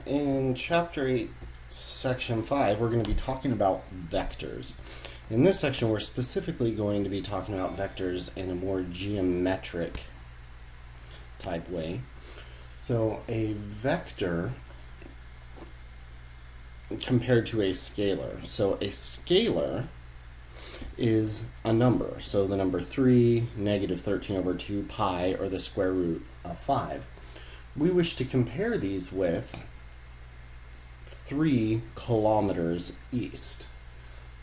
In Chapter 8, Section 5, we're going to be talking about vectors. In this section, we're specifically going to be talking about vectors in a more geometric type way. So a vector compared to a scalar. So a scalar is a number. So the number 3, negative 13 over 2, pi, or the square root of 5. We wish to compare these with 3 kilometers east.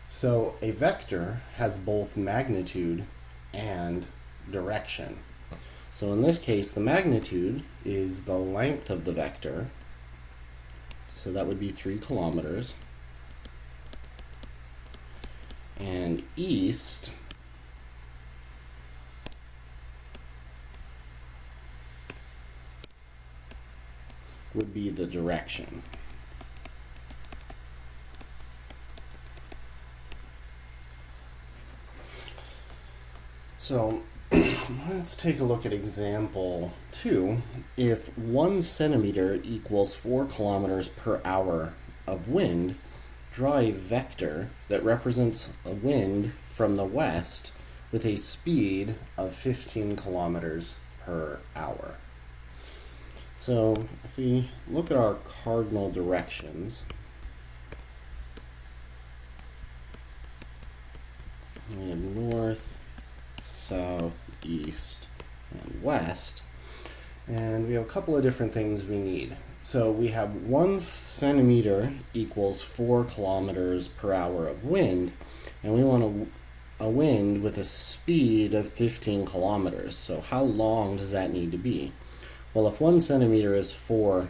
So a vector has both magnitude and direction. So in this case, the magnitude is the length of the vector. So that would be 3 kilometers. And east would be the direction. So let's take a look at example 2. If 1 centimeter equals 4 kilometers per hour of wind, draw a vector that represents a wind from the west with a speed of 15 kilometers per hour. So if we look at our cardinal directions, we have north, south, east, and west, and we have a couple of different things we need. So we have 1 centimeter equals 4 kilometers per hour of wind, and we want a wind with a speed of 15 kilometers. So how long does that need to be? Well, if 1 centimeter is 4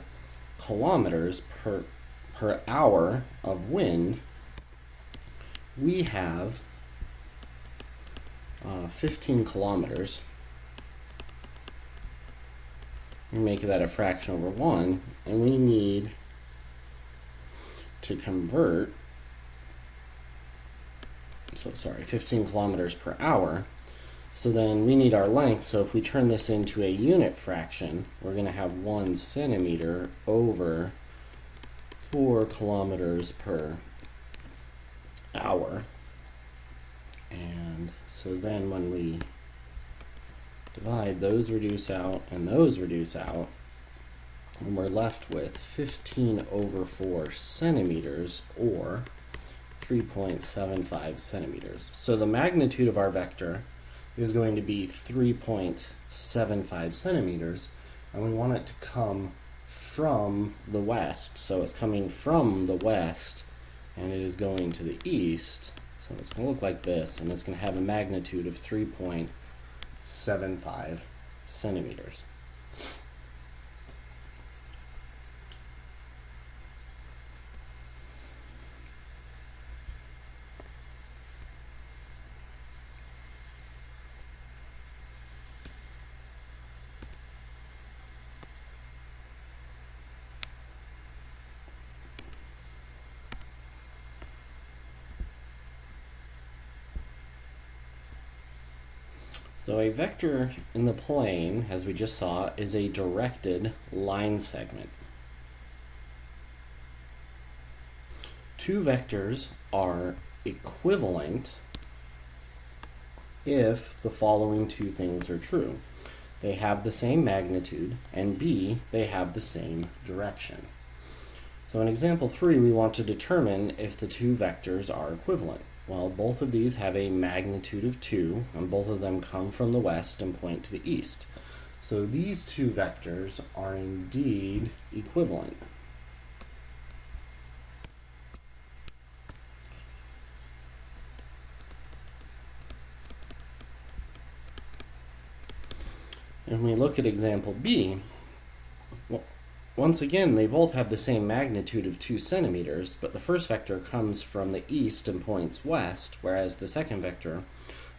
kilometers per hour of wind, we have 15 kilometers. We make that a fraction over 1, and we need to convert, 15 kilometers per hour. So then we need our length. So if we turn this into a unit fraction, we're going to have 1 centimeter over 4 kilometers per hour. And so then when we divide, those reduce out and those reduce out, and we're left with 15 over 4 centimeters, or 3.75 centimeters. So the magnitude of our vector is going to be 3.75 centimeters, and we want it to come from the west. So it's coming from the west, and it is going to the east. So it's going to look like this, and it's going to have a magnitude of 3.75 centimeters. So a vector in the plane, as we just saw, is a directed line segment. 2 vectors are equivalent if the following 2 things are true. They have the same magnitude, and B, they have the same direction. So in example 3, we want to determine if the 2 vectors are equivalent. Well, both of these have a magnitude of 2, and both of them come from the west and point to the east. So these 2 vectors are indeed equivalent. And when we look at example B, once again, they both have the same magnitude of 2 centimeters, but the first vector comes from the east and points west, whereas the second vector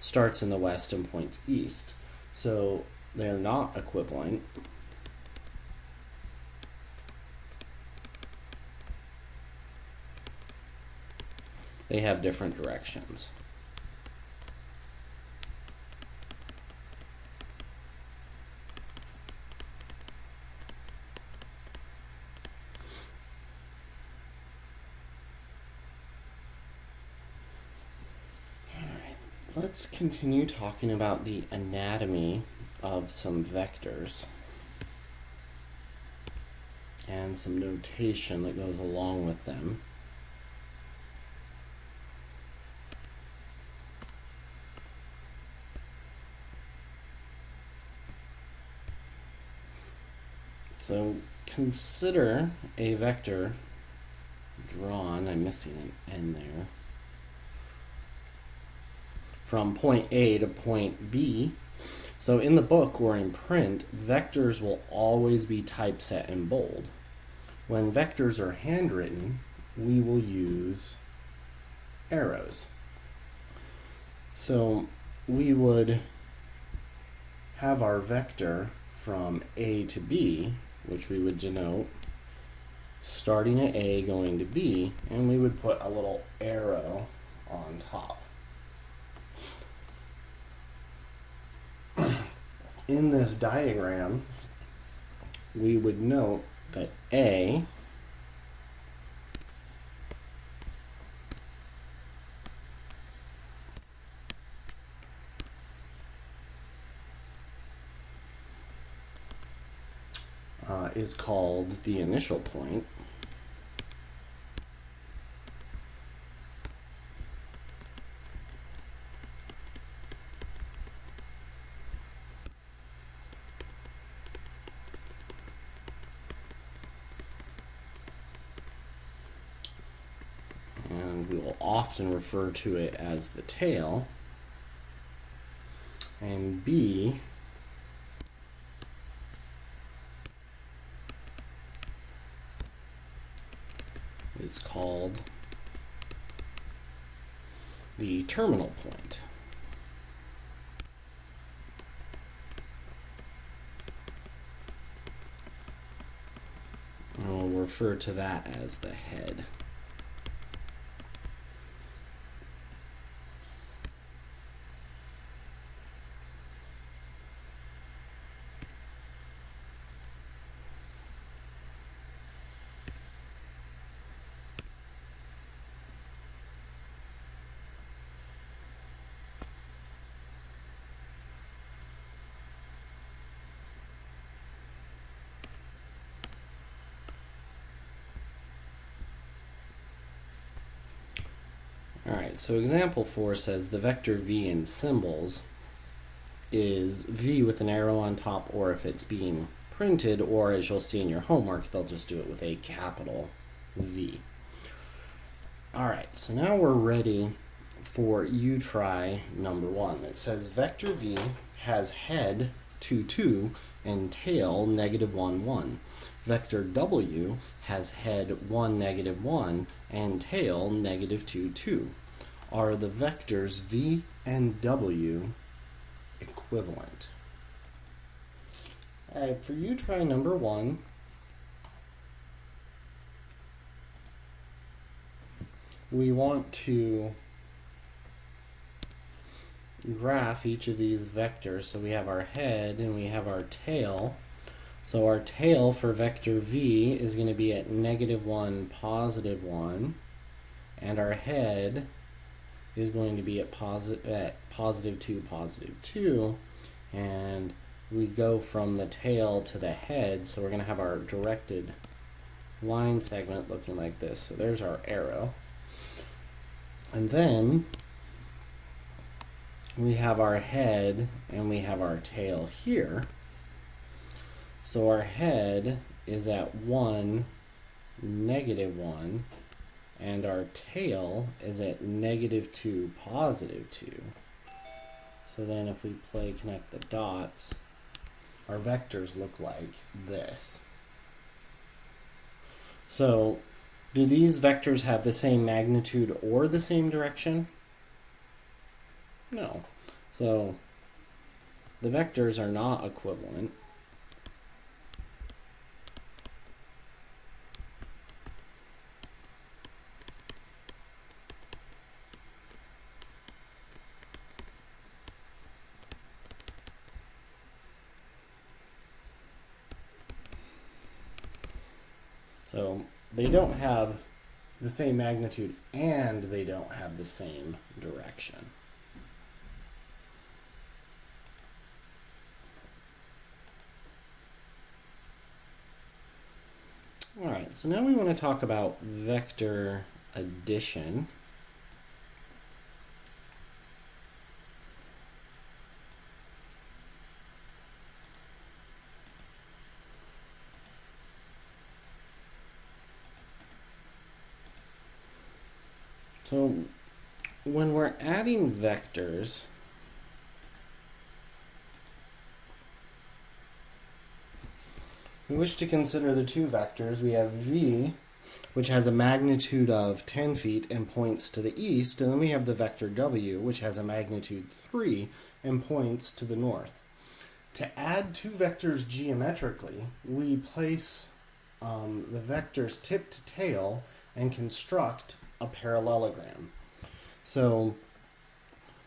starts in the west and points east. So they're not equivalent. They have different directions. let's continue talking about the anatomy of some vectors and some notation that goes along with them. So consider a vector drawn, I'm missing an N there, from point A to point B. So in the book or in print, vectors will always be typeset in bold. When vectors are handwritten, we will use arrows. So we would have our vector from A to B, which we would denote starting at A going to B, and we would put a little arrow on top. In this diagram, we would note that A is called the initial point. And we will often refer to it as the tail. And B is called the terminal point. And we'll refer to that as the head. Alright, so example 4 says the vector v in symbols is v with an arrow on top, or if it's being printed, or as you'll see in your homework, they'll just do it with a capital V. Alright, so now we're ready for you try number 1. It says vector v has head 2, 2 and tail negative 1, 1. Vector w has head 1, negative 1 and tail negative 2, 2. Are the vectors v and w equivalent? Alright, for you try number 1. We want to graph each of these vectors. So we have our head and we have our tail. So our tail for vector v is going to be at negative 1, positive 1. And our head is going to be at positive 2, positive 2. And we go from the tail to the head. So we're going to have our directed line segment looking like this. So there's our arrow. And then we have our head and we have our tail here. So our head is at 1, negative 1, and our tail is at negative 2, positive 2. So then if we connect the dots, our vectors look like this. So do these vectors have the same magnitude or the same direction? No. So the vectors are not equivalent. So they don't have the same magnitude and they don't have the same direction. All right, so now we want to talk about vector addition. So when we're adding vectors, we wish to consider the two vectors. We have v, which has a magnitude of 10 feet and points to the east, and then we have the vector w, which has a magnitude 3 and points to the north. To add two vectors geometrically, we place the vectors tip to tail and construct a parallelogram. So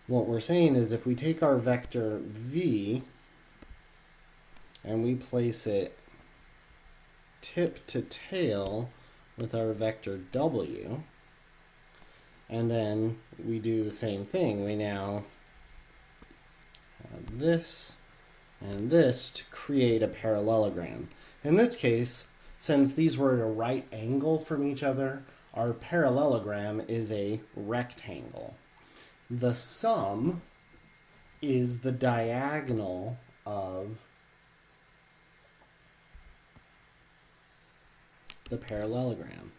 what we're saying is if we take our vector v and we place it tip to tail with our vector w, and then we do the same thing. We now have this and this to create a parallelogram. In this case, since these were at a right angle from each other, our parallelogram is a rectangle. The sum is the diagonal of the parallelogram.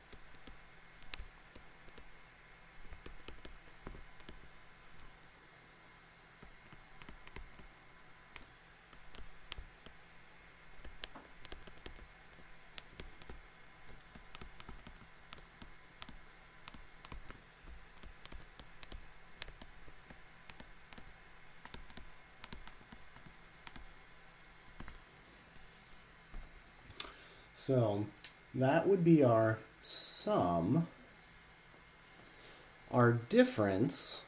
So that would be our sum. Our difference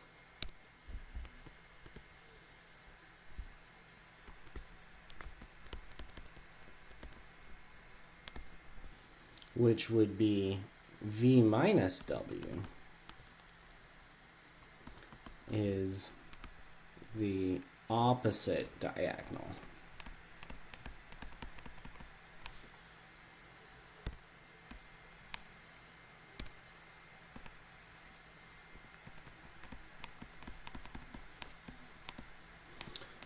which would be v minus w, is the opposite diagonal.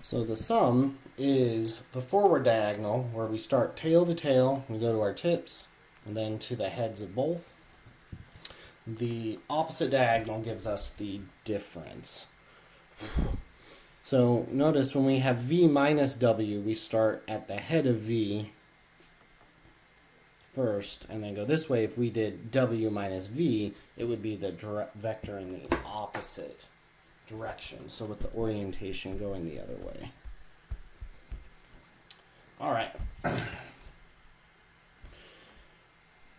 So the sum is the forward diagonal, where we start tail to tail, we go to our tips, and then to the heads of both. The opposite diagonal gives us the difference. So notice when we have v minus w, we start at the head of v first, and then go this way. If we did w minus v, it would be the vector in the opposite direction, so with the orientation going the other way. All right.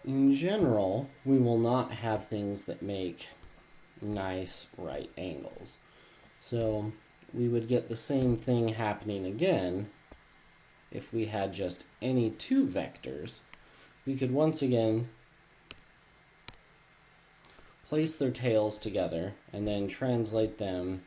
In general, we will not have things that make nice right angles. So we would get the same thing happening again if we had just any two vectors. We could once again place their tails together and then translate them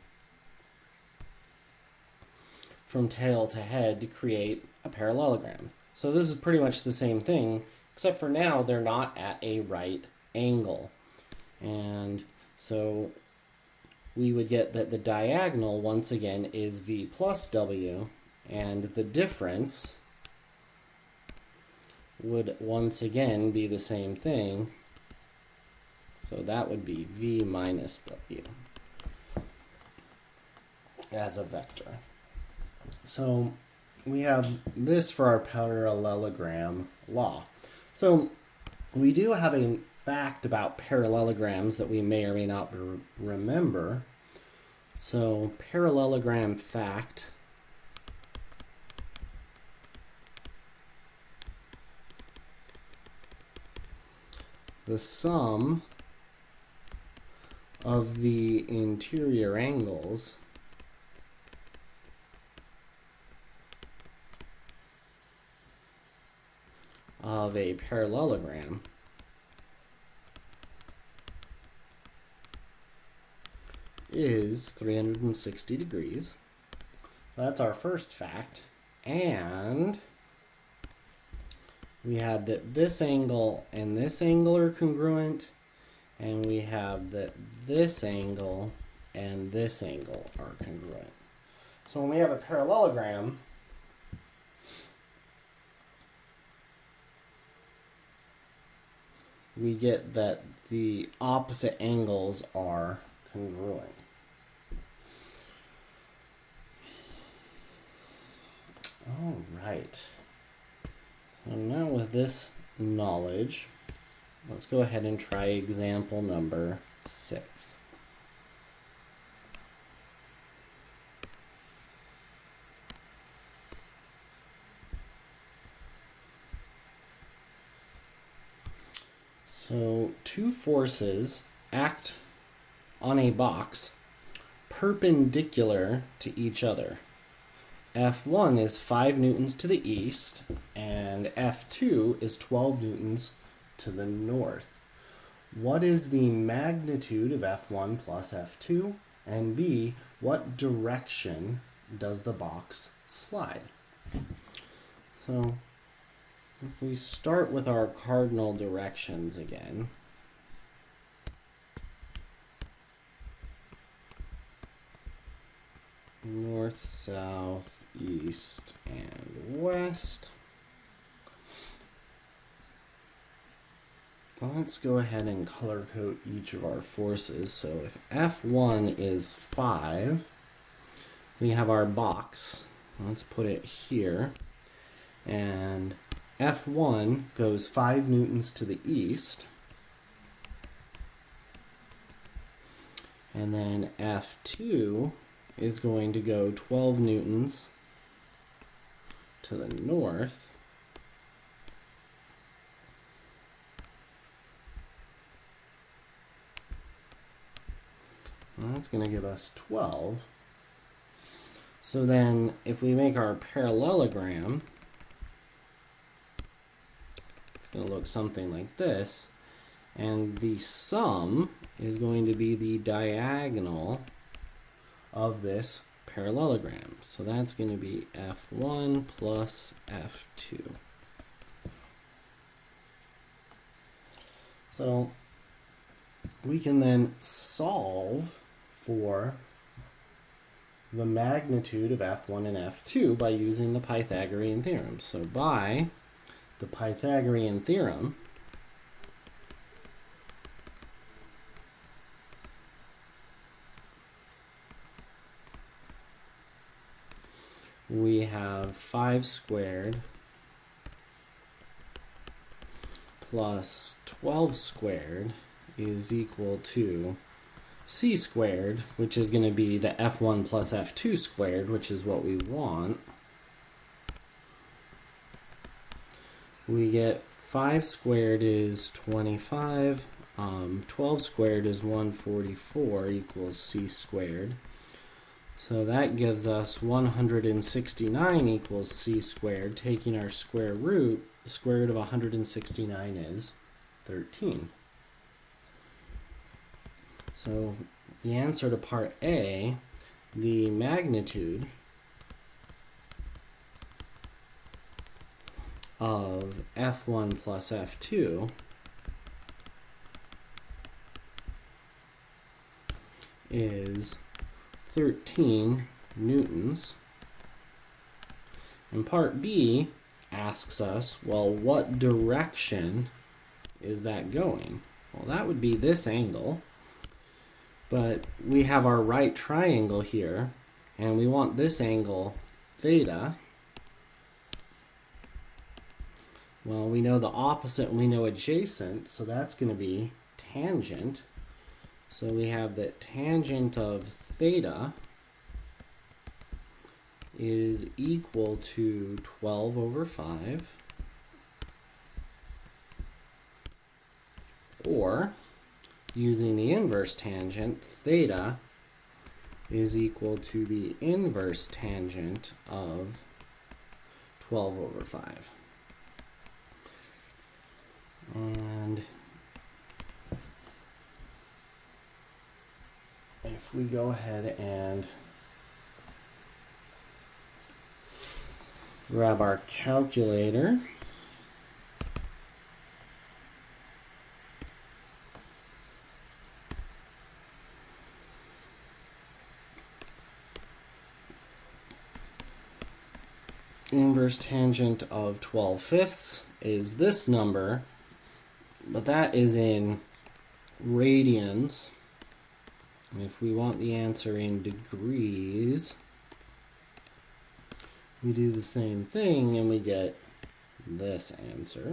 from tail to head to create a parallelogram. So this is pretty much the same thing, except for now they're not at a right angle. And so we would get that the diagonal once again is v plus w, and the difference would once again be the same thing. So that would be v minus w as a vector. So we have this for our parallelogram law. So we do have a fact about parallelograms that we may or may not remember. So parallelogram fact. The sum of the interior angles of a parallelogram is 360 degrees. That's our first fact. And we have that this angle and this angle are congruent, and we have that this angle and this angle are congruent. So when we have a parallelogram, we get that the opposite angles are congruent. All right. So now with this knowledge, let's go ahead and try example number 6. So two forces act on a box perpendicular to each other. F1 is 5 newtons to the east, and F2 is 12 newtons to the north. What is the magnitude of F1 plus F2? And B, what direction does the box slide? So if we start with our cardinal directions again, north, south, east, and west. Let's go ahead and color code each of our forces. So if F1 is 5, we have our box. Let's put it here. And F1 goes 5 newtons to the east. And then F2 is going to go 12 newtons to the north. And that's going to give us 12. So then if we make our parallelogram, it's going to look something like this. And the sum is going to be the diagonal of this parallelogram. So that's going to be F1 plus F2. So we can then solve for the magnitude of F1 and F2 by using the Pythagorean theorem. So by the Pythagorean theorem, we have 5 squared plus 12 squared is equal to c squared, which is going to be the F1 plus F2 squared, which is what we want. We get 5 squared is 25, 12 squared is 144 equals c squared. So that gives us 169 equals c squared. Taking our square root, the square root of 169 is 13. So the answer to part A, the magnitude of F1 plus F2 is 13 newtons. And part B asks us, well, what direction is that going? Well, that would be this angle. But we have our right triangle here, and we want this angle theta. Well, we know the opposite and we know adjacent, so that's going to be tangent. So we have that tangent of theta is equal to 12 over 5, or using the inverse tangent, theta is equal to the inverse tangent of 12 over 5. And if we go ahead and grab our calculator, inverse tangent of 12/5 is this number, but that is in radians. If we want the answer in degrees, we do the same thing and we get this answer.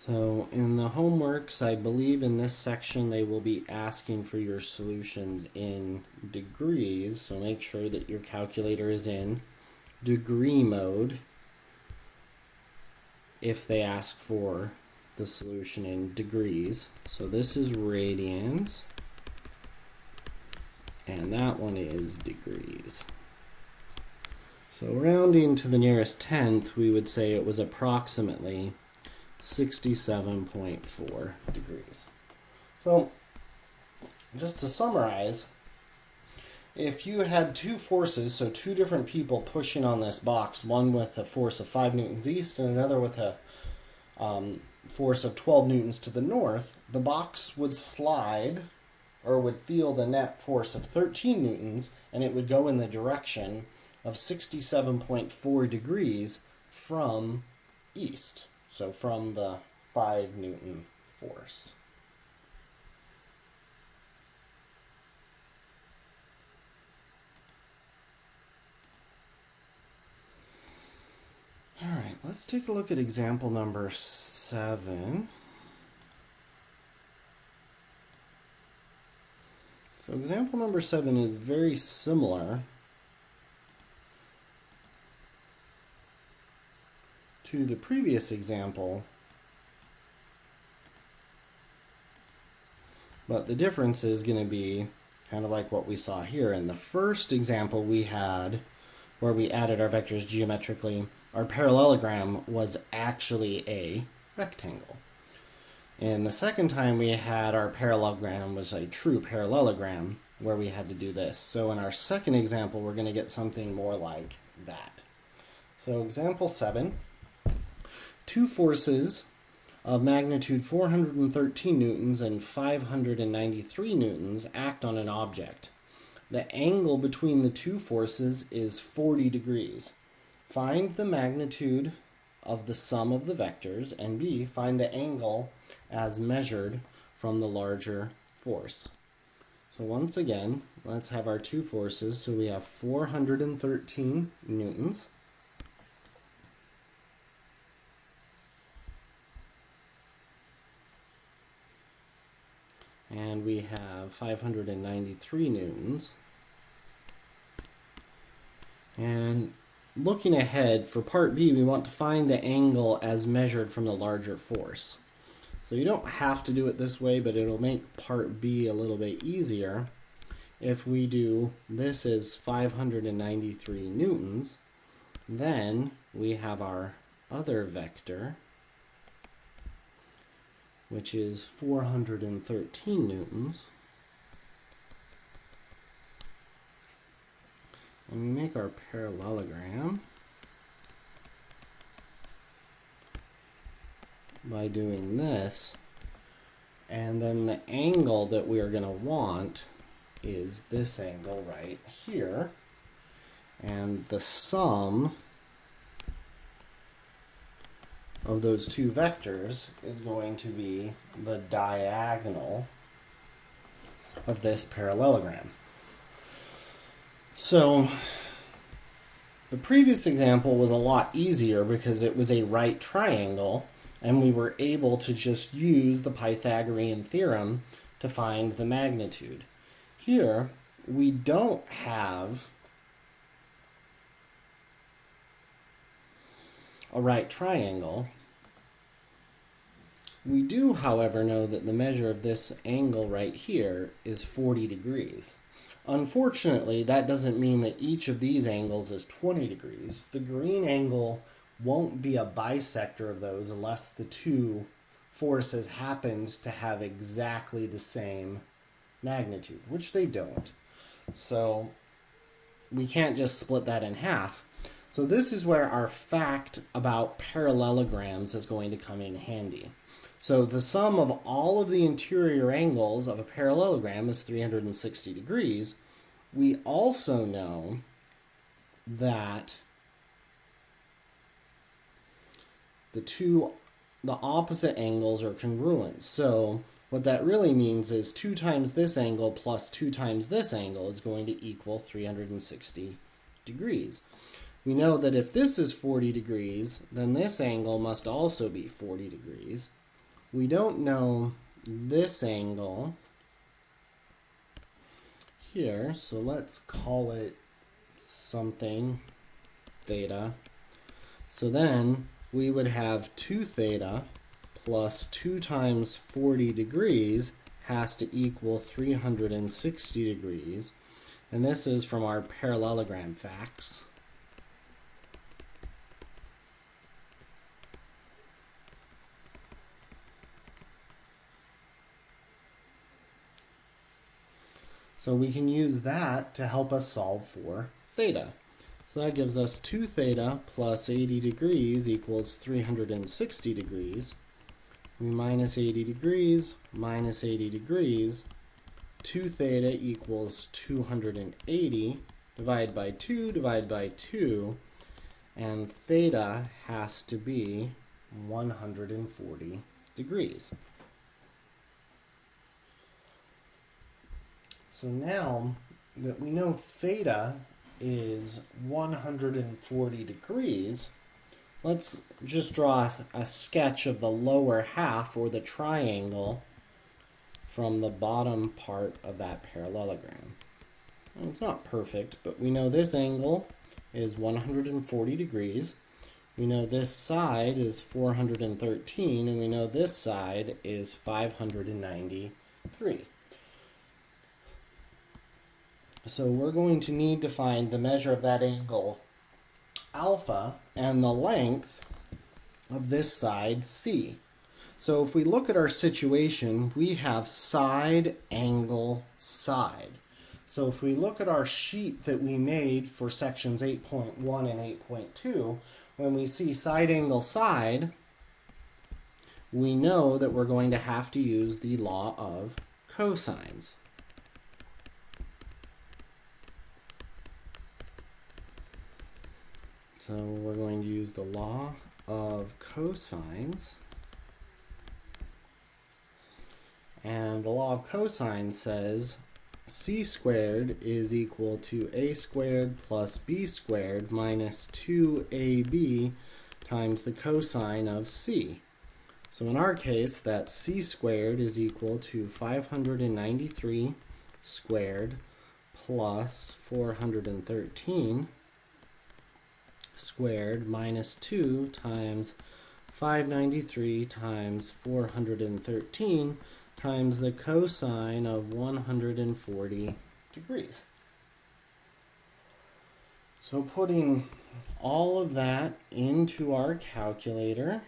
So in the homeworks, I believe in this section they will be asking for your solutions in degrees, so make sure that your calculator is in degree mode if they ask for the solution in degrees. So this is radians, and that one is degrees. So rounding to the nearest tenth, we would say it was approximately 67.4 degrees. So just to summarize, if you had two forces, so two different people pushing on this box, one with a force of 5 newtons east and another with a force of 12 newtons to the north, the box would slide or would feel the net force of 13 newtons, and it would go in the direction of 67.4 degrees from east, so from the 5 Newton force. All right, let's take a look at example number 7. So example number 7 is very similar to the previous example, but the difference is going to be kind of like what we saw here. In the first example we had, where we added our vectors geometrically, our parallelogram was actually a rectangle. And the second time we had our parallelogram was a true parallelogram, where we had to do this. So in our second example, we're going to get something more like that. So example 7, two forces of magnitude 413 newtons and 593 newtons act on an object. The angle between the two forces is 40 degrees. Find the magnitude of the sum of the vectors, and B, find the angle as measured from the larger force. So once again, let's have our two forces. So we have 413 newtons. And we have 593 newtons. And looking ahead, for part B, we want to find the angle as measured from the larger force. So you don't have to do it this way, but it'll make part B a little bit easier. If we do this is 593 newtons, then we have our other vector, which is 413 newtons. And we make our parallelogram by doing this. And then the angle that we are going to want is this angle right here. And the sum of those two vectors is going to be the diagonal of this parallelogram. So the previous example was a lot easier because it was a right triangle, and we were able to just use the Pythagorean Theorem to find the magnitude. Here, we don't have a right triangle. We do, however, know that the measure of this angle right here is 40 degrees. Unfortunately, that doesn't mean that each of these angles is 20 degrees. The green angle won't be a bisector of those unless the two forces happened to have exactly the same magnitude, which they don't. So we can't just split that in half. So this is where our fact about parallelograms is going to come in handy. So the sum of all of the interior angles of a parallelogram is 360 degrees. We also know that the opposite angles are congruent. So what that really means is 2 times this angle plus 2 times this angle is going to equal 360 degrees. We know that if this is 40 degrees, then this angle must also be 40 degrees. We don't know this angle here, so let's call it something theta. So then we would have 2 theta plus 2 times 40 degrees has to equal 360 degrees. And this is from our parallelogram facts. So we can use that to help us solve for theta. So that gives us 2 theta plus 80 degrees equals 360 degrees. We minus 80 degrees minus 80 degrees. 2 theta equals 280. Divide by 2, divide by 2. And theta has to be 140 degrees. So now that we know theta is 140 degrees, let's just draw a sketch of the lower half, or the triangle, from the bottom part of that parallelogram. And it's not perfect, but we know this angle is 140 degrees. We know this side is 413, and we know this side is 593. So we're going to need to find the measure of that angle alpha and the length of this side C. So if we look at our situation, we have side, angle, side. So if we look at our sheet that we made for sections 8.1 and 8.2, when we see side, angle, side, we know that we're going to have to use the law of cosines. So we're going to use the law of cosines. And the law of cosine says c squared is equal to a squared plus b squared minus 2ab times the cosine of c. So in our case, that c squared is equal to 593 squared plus 413 squared minus 2 times 593 times 413 times the cosine of 140 degrees. So putting all of that into our calculator,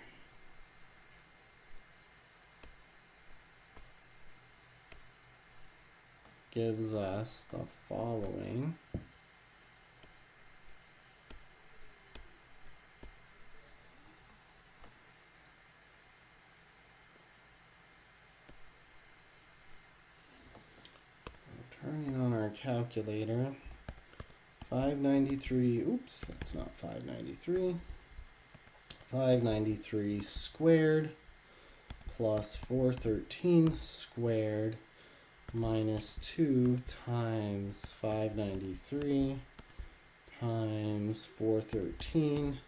gives us the following. Turning on our calculator, 593, oops, that's not 593, 593 squared plus 413 squared minus 2 times 593 times 413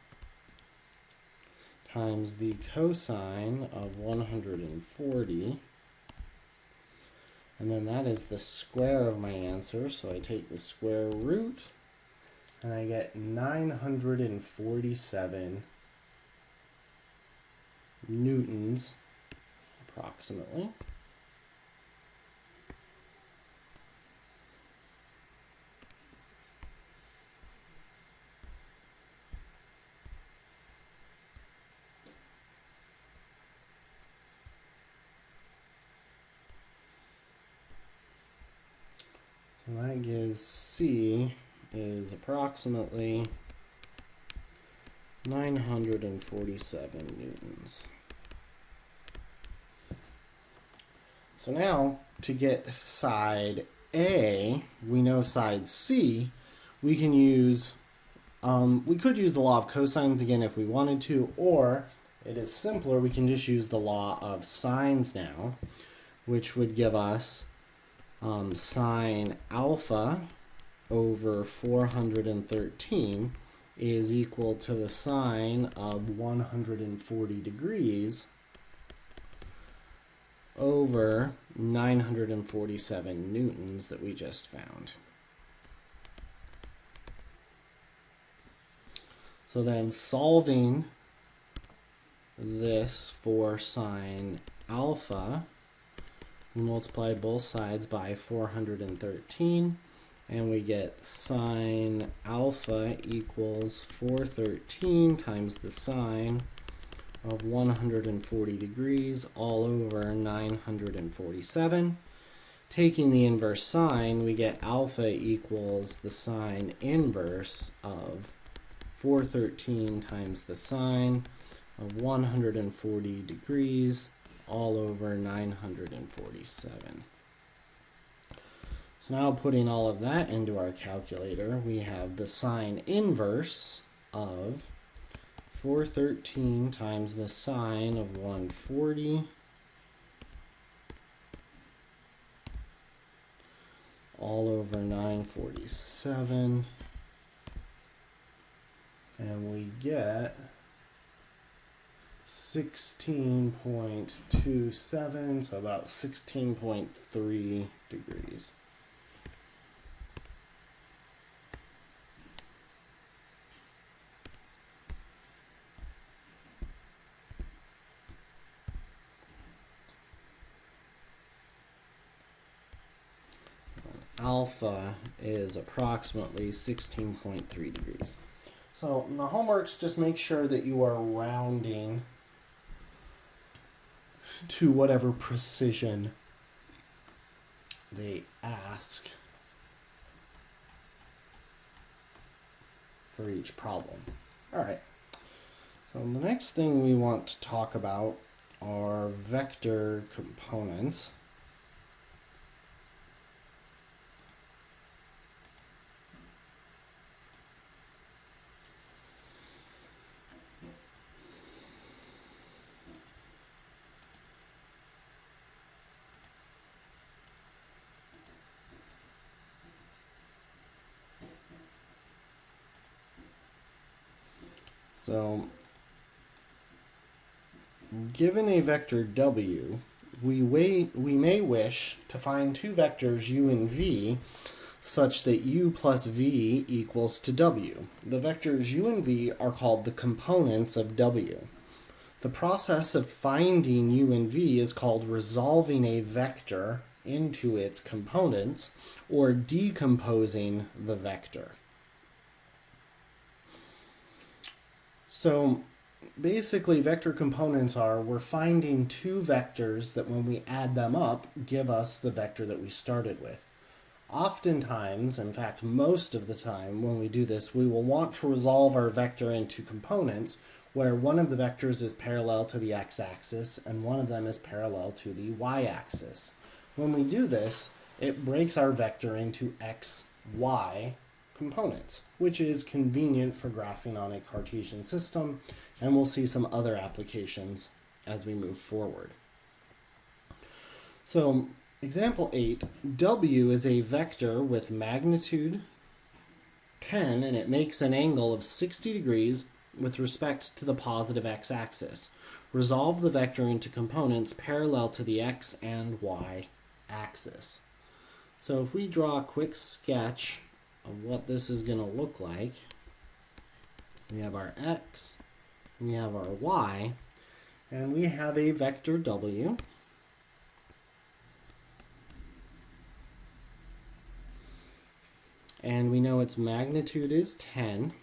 times the cosine of 140. And then that is the square of my answer, so I take the square root, and I get 947 newtons, approximately. So that gives C is approximately 947 newtons. So now, to get side A, we know side C, we can use We could use the law of cosines again if we wanted to, or it is simpler, we can just use the law of sines now, which would give us sine alpha over 413 is equal to the sine of 140 degrees over 947 newtons that we just found. So then solving this for sine alpha, we multiply both sides by 413, and we get sine alpha equals 413 times the sine of 140 degrees all over 947. Taking the inverse sine, we get alpha equals the sine inverse of 413 times the sine of 140 degrees all over 947. So now putting all of that into our calculator, we have the sine inverse of 413 times the sine of 140 all over 947, and we get 16.27, so about 16.3 degrees. Alpha is approximately 16.3 degrees. So in the homeworks, just make sure that you are rounding to whatever precision they ask for each problem. All right. So the next thing we want to talk about are vector components. So, given a vector w, we may wish to find two vectors u and v such that u plus v equals to w. The vectors u and v are called the components of w. The process of finding u and v is called resolving a vector into its components, or decomposing the vector. So basically vector components are, we're finding two vectors that when we add them up give us the vector that we started with. Oftentimes, in fact most of the time when we do this, we will want to resolve our vector into components where one of the vectors is parallel to the x-axis and one of them is parallel to the y-axis. When we do this, it breaks our vector into x, y components, which is convenient for graphing on a Cartesian system, and we'll see some other applications as we move forward. So, example 8, w is a vector with magnitude 10, and it makes an angle of 60 degrees with respect to the positive x-axis. Resolve the vector into components parallel to the x and y axis. So if we draw a quick sketch of what this is going to look like, we have our x, we have our y, and we have a vector w. And we know its magnitude is 10.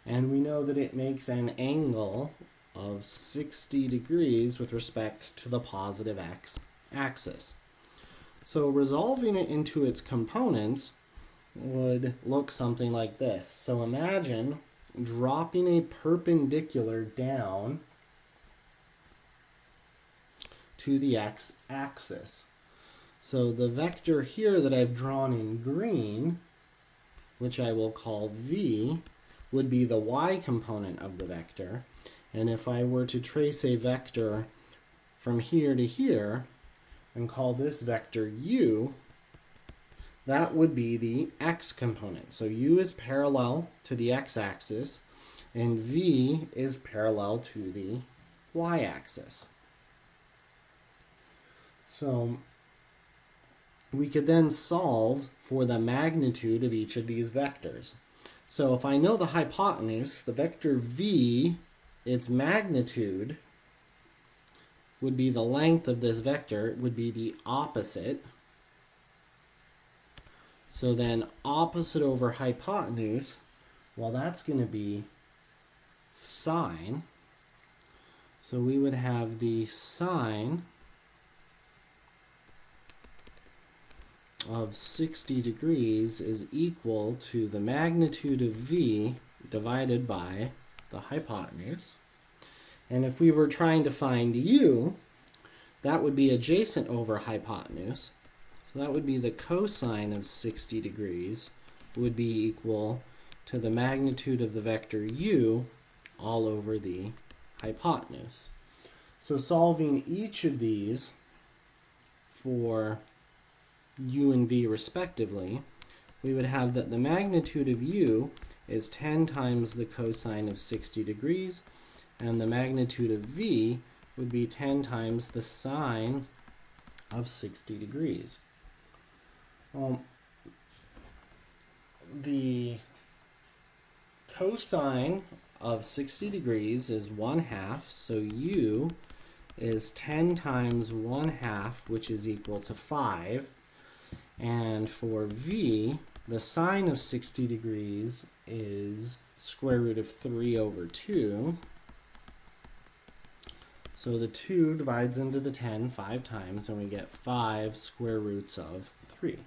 And we know that it makes an angle of 60 degrees with respect to the positive x-axis. So resolving it into its components would look something like this. So imagine dropping a perpendicular down to the x-axis. So the vector here that I've drawn in green which I will call v, would be the y component of the vector. And if I were to trace a vector from here to here and call this vector u, that would be the x component. So u is parallel to the x-axis, and v is parallel to the y-axis. So we could then solve for the magnitude of each of these vectors. So if I know the hypotenuse, the vector v, its magnitude would be the length of this vector, would be the opposite. So then opposite over hypotenuse, well, that's going to be sine. So we would have the sine of 60 degrees is equal to the magnitude of v divided by the hypotenuse. And if we were trying to find u, that would be adjacent over hypotenuse. So that would be the cosine of 60 degrees would be equal to the magnitude of the vector u all over the hypotenuse. So solving each of these for u and v respectively, we would have that the magnitude of u is 10 times the cosine of 60 degrees, and the magnitude of v would be 10 times the sine of 60 degrees. The cosine of 60 degrees is 1/2, so u is 10 times 1/2, which is equal to 5. And for v, the sine of 60 degrees is square root of 3 over 2. So the 2 divides into the 10 5 times, and we get 5 square roots of 3.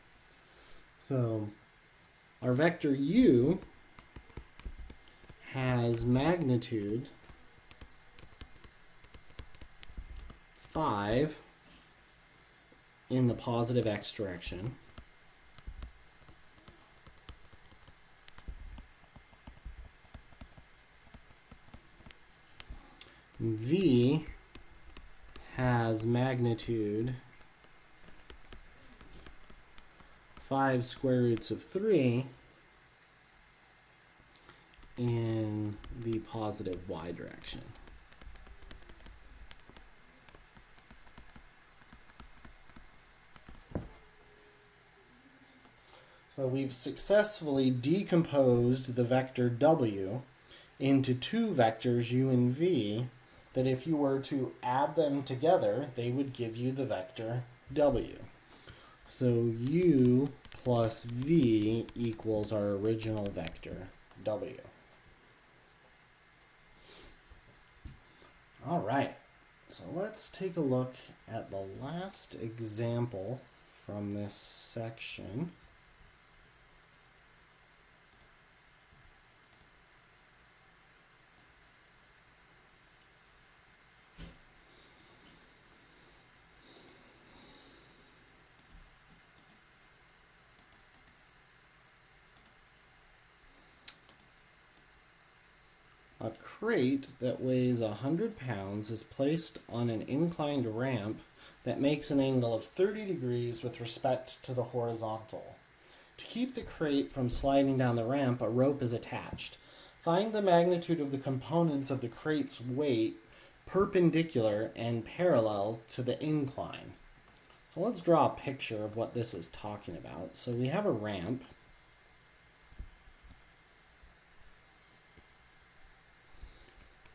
So our vector u has magnitude 5 in the positive x direction. V has magnitude 5 square roots of 3 in the positive y direction. So we've successfully decomposed the vector w into two vectors u and v that if you were to add them together, they would give you the vector w. So u plus v equals our original vector w. All right, so let's take a look at the last example from this section. A crate that weighs 100 pounds is placed on an inclined ramp that makes an angle of 30 degrees with respect to the horizontal. To keep the crate from sliding down the ramp, a rope is attached. Find the magnitude of the components of the crate's weight perpendicular and parallel to the incline. So let's draw a picture of what this is talking about. So we have a ramp.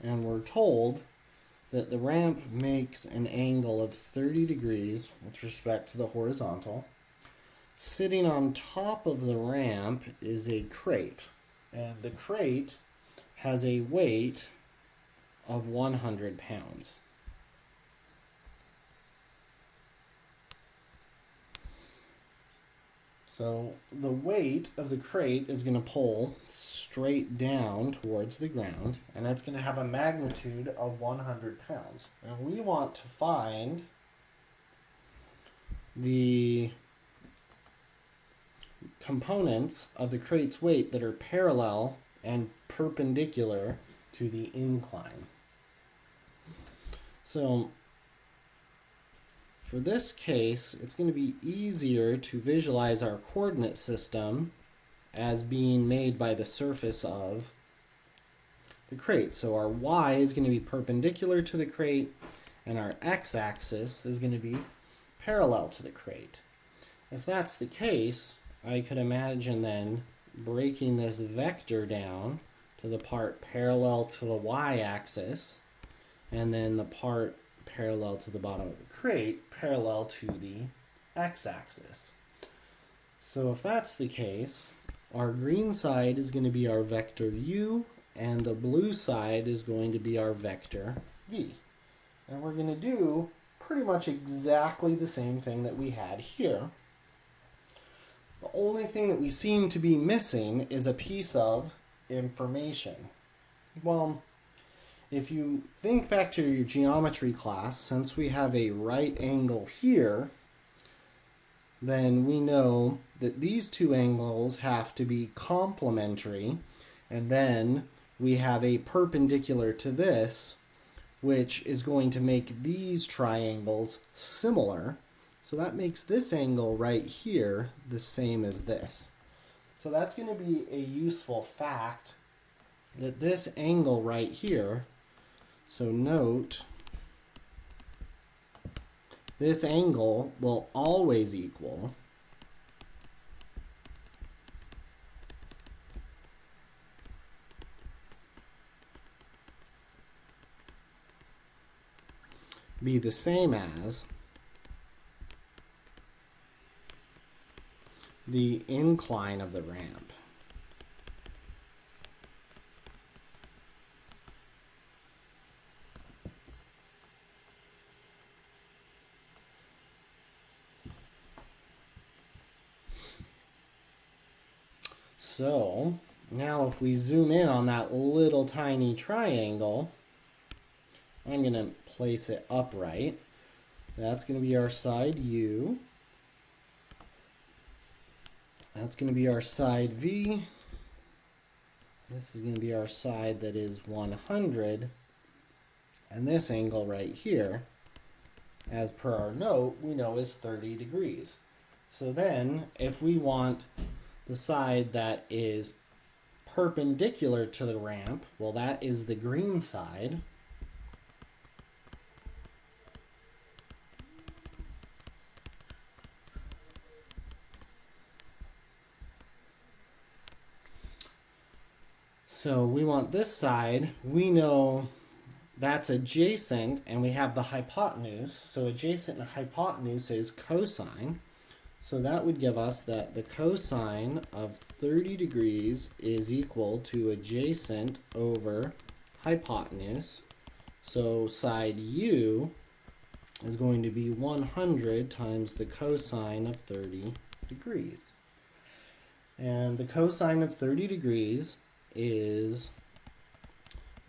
And we're told that the ramp makes an angle of 30 degrees with respect to the horizontal. Sitting on top of the ramp is a crate, and the crate has a weight of 100 pounds. So the weight of the crate is going to pull straight down towards the ground, and that's going to have a magnitude of 100 pounds. And we want to find the components of the crate's weight that are parallel and perpendicular to the incline. So for this case, it's going to be easier to visualize our coordinate system as being made by the surface of the crate. So our y is going to be perpendicular to the crate, and our x-axis is going to be parallel to the crate. If that's the case, I could imagine then breaking this vector down to the part parallel to the y-axis, and then the part parallel to the bottom of the crate parallel to the x-axis. So if that's the case, our green side is going to be our vector u, and the blue side is going to be our vector v. And we're going to do pretty much exactly the same thing that we had here. The only thing that we seem to be missing is a piece of information. Well, if you think back to your geometry class, since we have a right angle here, then we know that these two angles have to be complementary, and then we have a perpendicular to this, which is going to make these triangles similar. So that makes this angle right here the same as this. So that's going to be a useful fact, that this angle right here, so note, this angle will always equal be the same as the incline of the ramp. So now if we zoom in on that little tiny triangle, I'm going to place it upright. That's going to be our side U. That's going to be our side V. This is going to be our side that is 100. And this angle right here, as per our note, we know is 30 degrees. So then, if we want the side that is perpendicular to the ramp, well, that is the green side. So we want this side, we know that's adjacent, and we have the hypotenuse. So adjacent and hypotenuse is cosine. So that would give us that the cosine of 30 degrees is equal to adjacent over hypotenuse. So side U is going to be 100 times the cosine of 30 degrees. And the cosine of 30 degrees is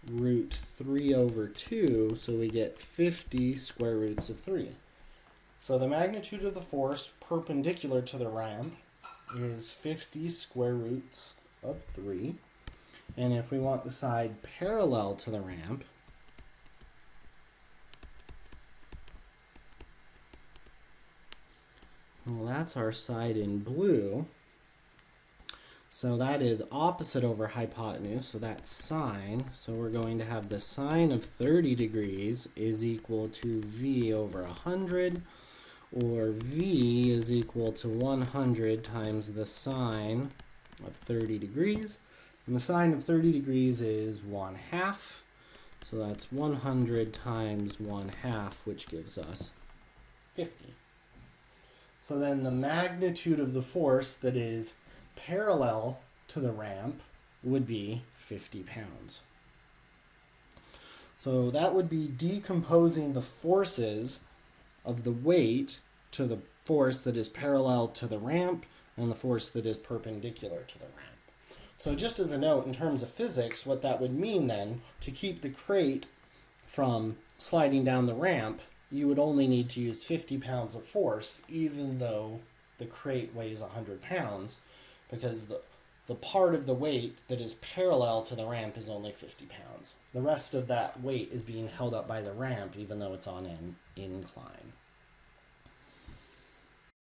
root 3 over 2, so we get 50 square roots of 3. So the magnitude of the force perpendicular to the ramp is 50 square roots of 3. And if we want the side parallel to the ramp, well, that's our side in blue. So that is opposite over hypotenuse, so that's sine. So we're going to have the sine of 30 degrees is equal to V over 100, or V is equal to 100 times the sine of 30 degrees. And the sine of 30 degrees is 1/2. So that's 100 times 1/2, which gives us 50. So then the magnitude of the force that is parallel to the ramp would be 50 pounds. So that would be decomposing the forces of the weight to the force that is parallel to the ramp and the force that is perpendicular to the ramp. So just as a note, in terms of physics, what that would mean then, to keep the crate from sliding down the ramp, you would only need to use 50 pounds of force, even though the crate weighs 100 pounds because the part of the weight that is parallel to the ramp is only 50 pounds. The rest of that weight is being held up by the ramp even though it's on an incline.